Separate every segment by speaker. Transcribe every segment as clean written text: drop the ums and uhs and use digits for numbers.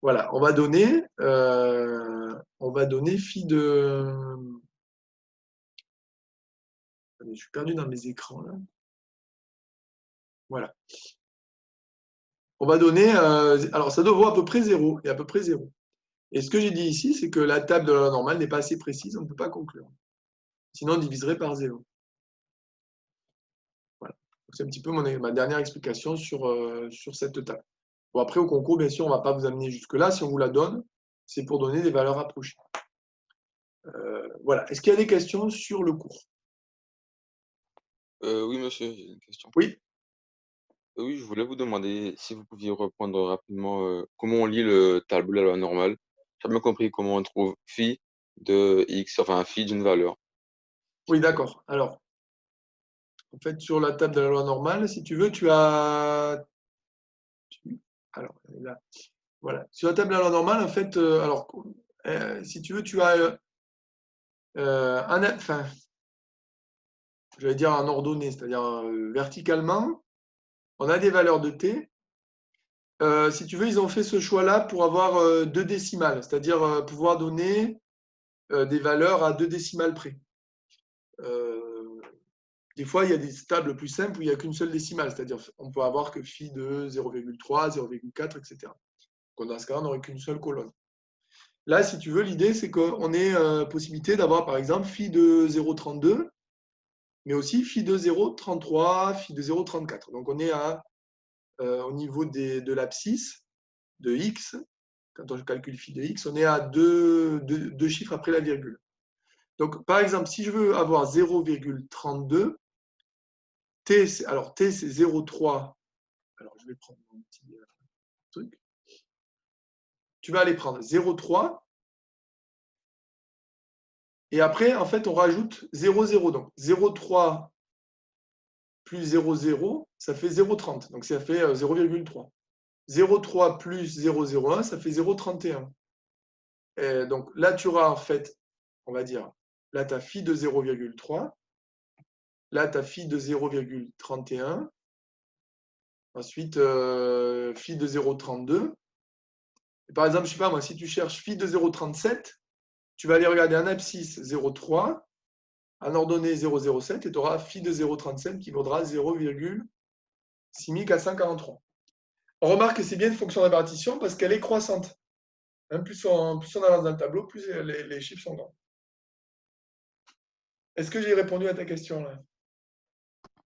Speaker 1: Voilà, on va donner phi de... Attendez, je suis perdu dans mes écrans là. Voilà. On va donner, alors ça doit vaut à peu près 0 et à peu près 0. Et ce que j'ai dit ici, c'est que la table de la loi normale n'est pas assez précise, on ne peut pas conclure. Sinon, on diviserait par 0. Voilà. C'est un petit peu ma dernière explication sur cette table. Bon, après, au concours, bien sûr, on ne va pas vous amener jusque-là. Si on vous la donne, c'est pour donner des valeurs approchées. Voilà. Est-ce qu'il y a des questions sur le cours?
Speaker 2: Oui, monsieur, j'ai une question.
Speaker 1: Oui.
Speaker 2: Oui, je voulais vous demander si vous pouviez reprendre rapidement, comment on lit le tableau de la loi normale. J'ai bien compris comment on trouve phi de x, enfin phi d'une valeur.
Speaker 1: Oui, d'accord. Alors, en fait, sur la table de la loi normale, si tu veux, tu as... Alors, elle est là. Voilà. Sur la table de la loi normale, en fait, si tu veux, tu as enfin, j'allais dire un ordonné, c'est-à-dire verticalement, on a des valeurs de t. Si tu veux, ils ont fait ce choix-là pour avoir deux décimales, c'est-à-dire pouvoir donner des valeurs à deux décimales près. Des fois, il y a des tables plus simples où il n'y a qu'une seule décimale, c'est-à-dire on peut avoir que phi de 0,3, 0,4, etc. Donc, dans ce cas, on n'aurait qu'une seule colonne. Là, si tu veux, l'idée, c'est qu'on ait possibilité d'avoir, par exemple, phi de 0,32, mais aussi phi de 0,33, phi de 0,34. Donc, on est au niveau de l'abscisse de x. Quand on calcule phi de x, on est à deux chiffres après la virgule. Donc, par exemple, si je veux avoir 0,32, alors t c'est 0,3. Alors, je vais prendre mon petit truc. Tu vas aller prendre 0,3. Et après, en fait, on rajoute 0,0. Donc, 0,3 plus 0,0, ça fait 0,30. Donc, ça fait 0,3. 0,3 plus 0,01, ça fait 0,31. Donc, là, tu auras, en fait, on va dire, là, ta phi de 0,3. Là, ta phi de 0,31. Ensuite, phi de 0,32. Et par exemple, je ne sais pas moi, si tu cherches phi de 0,37, tu vas aller regarder un abscisse 0,3, un ordonnée 0,07 et tu auras phi de 0,37 qui vaudra 0,6443. On remarque que c'est bien une fonction de répartition parce qu'elle est croissante. Hein, plus on avance dans le tableau, plus les chiffres sont grands. Est-ce que j'ai répondu à ta question là?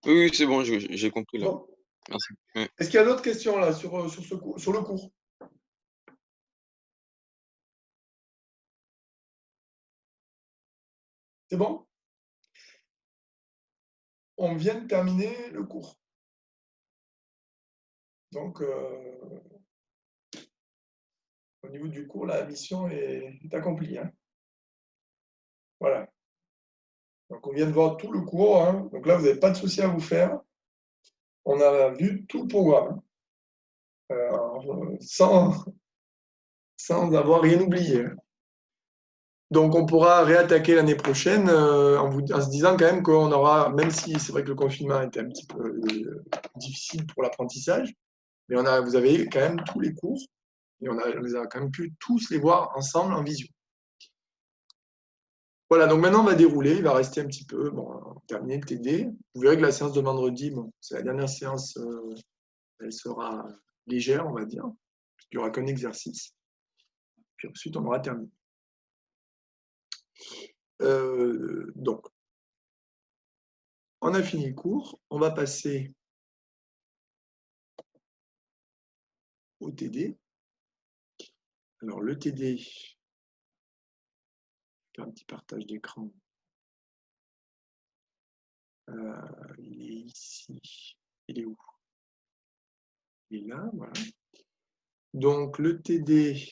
Speaker 2: Oui, oui, c'est bon, j'ai compris là.
Speaker 1: Bon.
Speaker 2: Merci. Oui.
Speaker 1: Est-ce qu'il y a d'autres questions là sur le cours? C'est bon? On vient de terminer le cours. Donc, au niveau du cours, la mission est accomplie. Hein. Voilà. Donc, on vient de voir tout le cours. Hein. Donc là, vous n'avez pas de souci à vous faire. On a vu tout le programme. Sans avoir rien oublié. Donc, on pourra réattaquer l'année prochaine en se disant quand même qu'on aura, même si c'est vrai que le confinement était un petit peu difficile pour l'apprentissage, mais vous avez quand même tous les cours et on les a quand même pu tous les voir ensemble en visio. Voilà, donc maintenant on va dérouler, il va rester un petit peu, bon, terminer le TD. Vous verrez que la séance de vendredi, bon, c'est la dernière séance, elle sera légère, on va dire, il n'y aura qu'un exercice. Puis ensuite, on aura terminé. Donc, on a fini le cours, on va passer au TD. Alors, le TD, je vais faire un petit partage d'écran. Il est ici. Il est où? Il est là, voilà. Donc, le TD,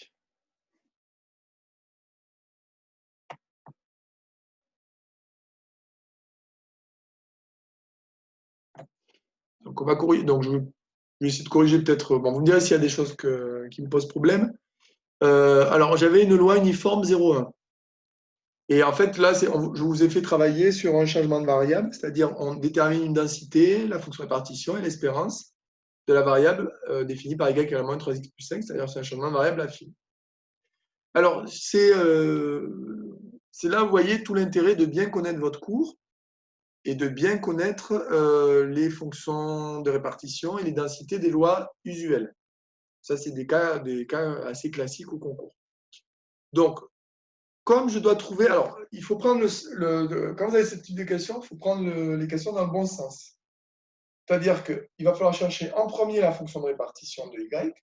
Speaker 1: donc on va corriger. Donc, je vais essayer de corriger peut-être. Bon, vous me direz s'il y a des choses qui me posent problème. Alors, j'avais une loi uniforme 0,1. Et en fait, là, je vous ai fait travailler sur un changement de variable, c'est-à-dire on détermine une densité, la fonction répartition et l'espérance. de la variable définie par y égale à moins 3x plus 5, c'est-à-dire c'est un changement de variable affine. Alors, c'est là, vous voyez, tout l'intérêt de bien connaître votre cours et de bien connaître les fonctions de répartition et les densités des lois usuelles. Ça, c'est des cas assez classiques au concours. Donc, comme je dois trouver... Alors, il faut prendre quand vous avez ce type de questions, il faut prendre les questions dans le bon sens. C'est-à-dire qu'il va falloir chercher en premier la fonction de répartition de y.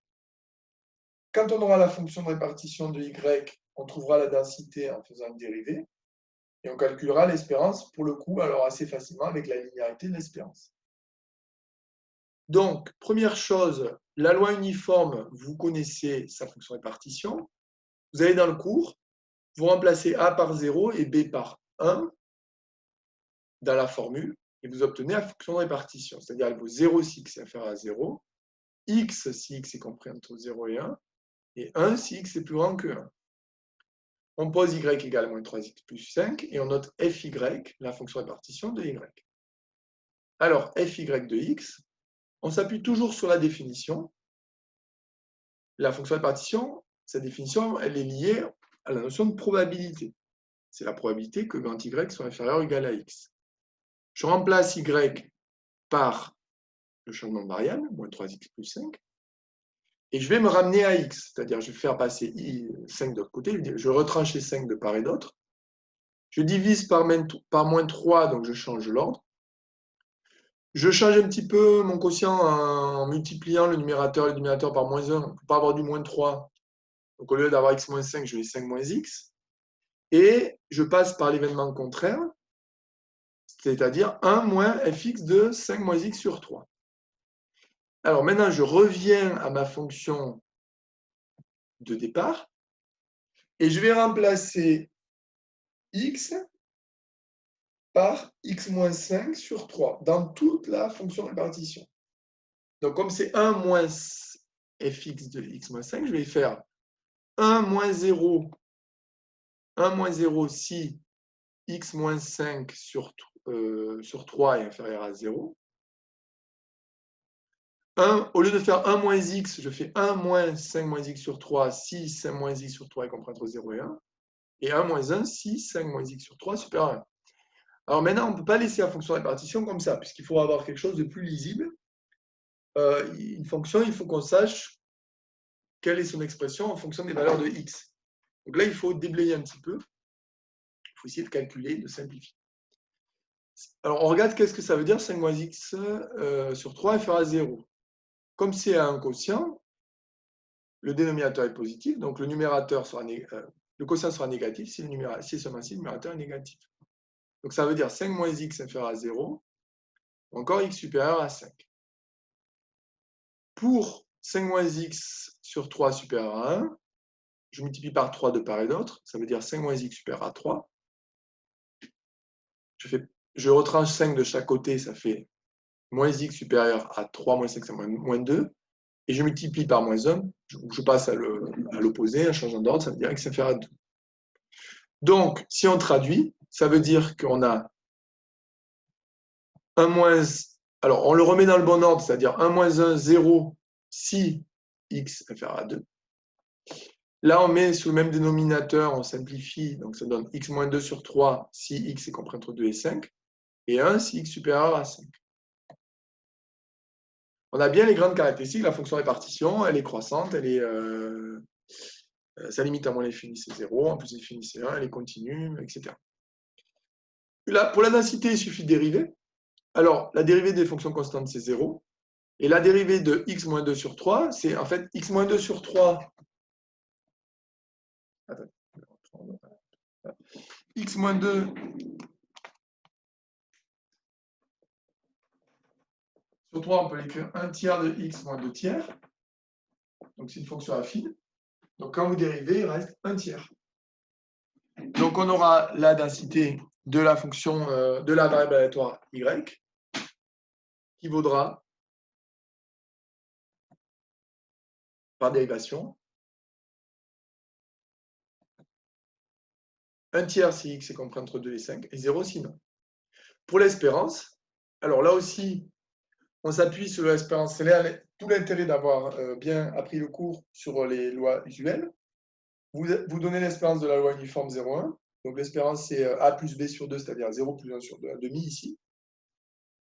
Speaker 1: Quand on aura la fonction de répartition de y, on trouvera la densité en faisant une dérivée. Et on calculera l'espérance, pour le coup, alors assez facilement avec la linéarité de l'espérance. Donc, première chose, la loi uniforme, vous connaissez sa fonction de répartition. Vous allez dans le cours, vous remplacez A par 0 et B par 1 dans la formule, et vous obtenez la fonction de répartition. C'est-à-dire elle vaut 0 si x est inférieur à 0, x si x est compris entre 0 et 1, et 1 si x est plus grand que 1. On pose y égale moins 3x plus 5 et on note fy, la fonction de répartition de y. Alors, fy de x, on s'appuie toujours sur la définition. La fonction de répartition, sa définition, elle est liée à la notion de probabilité. C'est la probabilité que grand y soit inférieur ou égal à x. Je remplace y par le changement de variable, moins 3x plus 5, et je vais me ramener à x, c'est-à-dire je vais faire passer 5 de l'autre côté, je retranche les 5 de part et d'autre, je divise par moins 3, donc je change l'ordre. Je change un petit peu mon quotient en multipliant le numérateur et le dénominateur par moins 1, on ne peut pas avoir du moins 3, donc au lieu d'avoir x moins 5, je mets 5 moins x, et je passe par l'événement contraire, c'est-à-dire 1 moins fx de 5 moins x sur 3. Alors maintenant, je reviens à ma fonction de départ et je vais remplacer x par x moins 5 sur 3 dans toute la fonction de répartition. Donc comme c'est 1 moins fx de x moins 5, je vais faire 1 moins 0 si x moins 5 sur 3 est inférieur à 0. 1, au lieu de faire 1 moins x, je fais 1 moins 5 moins x sur 3 si 5 moins x sur 3 est compris entre 0 et 1. Et 1 moins 1 si 5 moins x sur 3 est supérieur à 1. Alors maintenant, on ne peut pas laisser la fonction de répartition comme ça, puisqu'il faut avoir quelque chose de plus lisible. Une fonction, il faut qu'on sache quelle est son expression en fonction des valeurs de x. Donc là, il faut déblayer un petit peu. Il faut essayer de calculer, de simplifier. Alors, on regarde qu'est-ce que ça veut dire 5 moins x sur 3 inférieur à 0. Comme c'est un quotient, le dénominateur est positif, donc le numérateur sera le quotient sera négatif si seulement si le numérateur est négatif. Donc ça veut dire 5 moins x inférieur à 0, ou encore x supérieur à 5. Pour 5 moins x sur 3 supérieur à 1, je multiplie par 3 de part et d'autre, ça veut dire 5 moins x supérieur à 3. Je retranche 5 de chaque côté, ça fait moins x supérieur à 3 moins 5, c'est moins 2. Et je multiplie par moins 1, je passe à l'opposé, en changeant d'ordre, ça veut dire x inférieur à 2. Donc, si on traduit, ça veut dire qu'on a 1 moins... Alors, on le remet dans le bon ordre, c'est-à-dire 1 moins 1, 0, si x inférieur à 2. Là, on met sous le même dénominateur, on simplifie, donc ça donne x moins 2 sur 3 si x est compris entre 2 et 5, et 1 si x supérieur à 5. On a bien les grandes caractéristiques, la fonction répartition, elle est croissante, elle est, sa limite à moins l'infini c'est 0, en plus l'infini c'est 1, elle est continue, etc. Là, pour la densité, il suffit de dériver. Alors, la dérivée des fonctions constantes, c'est 0. Et la dérivée de x moins 2 sur 3, c'est en fait x moins 2 sur 3. Attends, x moins 2 sur 3, on peut l'écrire 1 tiers de x moins 2 tiers. Donc, c'est une fonction affine. Donc, quand vous dérivez, il reste 1 tiers. Donc, on aura la densité de la fonction de la variable aléatoire y qui vaudra, par dérivation, 1 tiers si x est compris entre 2 et 5, et 0 sinon. Pour l'espérance, alors là aussi, on s'appuie sur l'espérance. C'est tout l'intérêt d'avoir bien appris le cours sur les lois usuelles. Vous donnez l'espérance de la loi uniforme 0,1. Donc l'espérance, c'est A plus B sur 2, c'est-à-dire 0 plus 1 sur 2, un demi ici.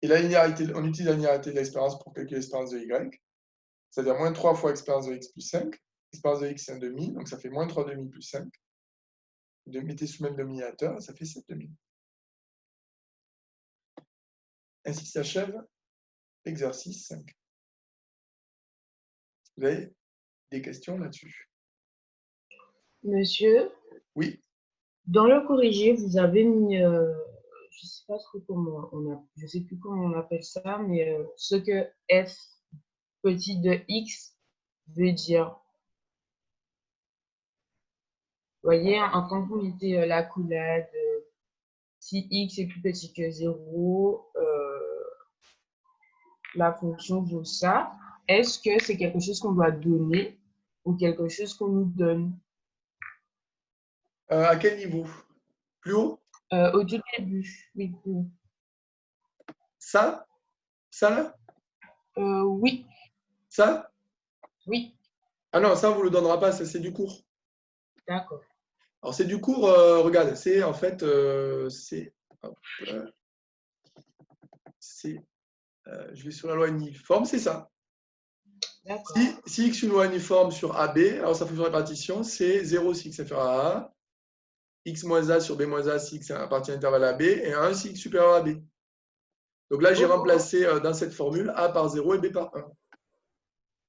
Speaker 1: Et la linéarité, on utilise la linéarité de l'espérance pour calculer l'espérance de Y, c'est-à-dire moins 3 fois expérience de X plus 5. L'espérance de X, c'est un demi, donc ça fait moins 3 demi plus 5. Vous mettez sous même demi-élateur, ça fait 7 demi. Ainsi s'achève l'exercice 5. Vous avez des questions là-dessus?
Speaker 3: Monsieur,
Speaker 1: Oui.
Speaker 3: dans le corrigé, vous avez mis, je sais pas trop comment je sais plus comment on appelle ça, mais ce que f petit de x veut dire. Vous voyez, quand vous mettez la coulade, si x est plus petit que 0, la fonction vaut ça. Est-ce que c'est quelque chose qu'on doit donner ou quelque chose qu'on nous donne?
Speaker 1: À quel niveau? Plus haut?
Speaker 3: Au tout début, oui.
Speaker 1: Ça? Ça là?
Speaker 3: Oui,
Speaker 1: Ça?
Speaker 3: oui,
Speaker 1: Ah non, ça, on ne vous le donnera pas, ça c'est du cours.
Speaker 3: d'accord.
Speaker 1: Alors c'est du cours, regarde, c'est en fait, je vais sur la loi uniforme, c'est ça.
Speaker 3: D'accord.
Speaker 1: Si X est une loi uniforme sur AB, alors sa fonction de répartition, c'est 0 si X inférieur à A, X moins A sur B moins A si X appartient à l'intervalle AB, et 1 si X supérieur à B. Donc là, j'ai remplacé dans cette formule A par 0 et B par 1.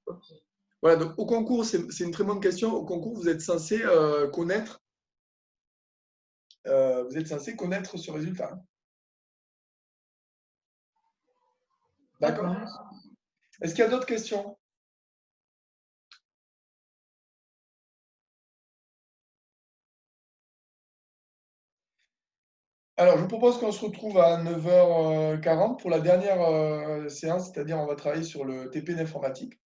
Speaker 3: Ok.
Speaker 1: Voilà, donc au concours, c'est une très bonne question. Au concours, vous êtes censé connaître ce résultat. D'accord? Est-ce qu'il y a d'autres questions? Alors, je vous propose qu'on se retrouve à 9h40 pour la dernière séance, c'est-à-dire on va travailler sur le TP d'informatique.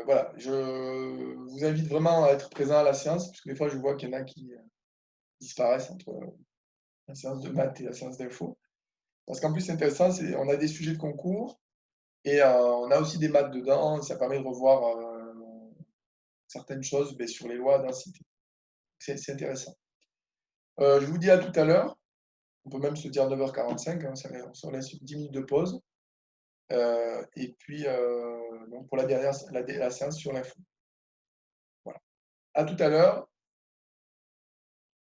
Speaker 1: Voilà, je vous invite vraiment à être présent à la séance, parce que des fois, je vois qu'il y en a qui disparaissent entre la séance de maths et la séance d'info. Parce qu'en plus, c'est intéressant, on a des sujets de concours et on a aussi des maths dedans. Ça permet de revoir certaines choses sur les lois densité. C'est intéressant. Je vous dis à tout à l'heure. On peut même se dire 9h45, hein, on se laisse 10 minutes de pause. Et puis, donc pour la séance sur l'info. Voilà. À tout à l'heure.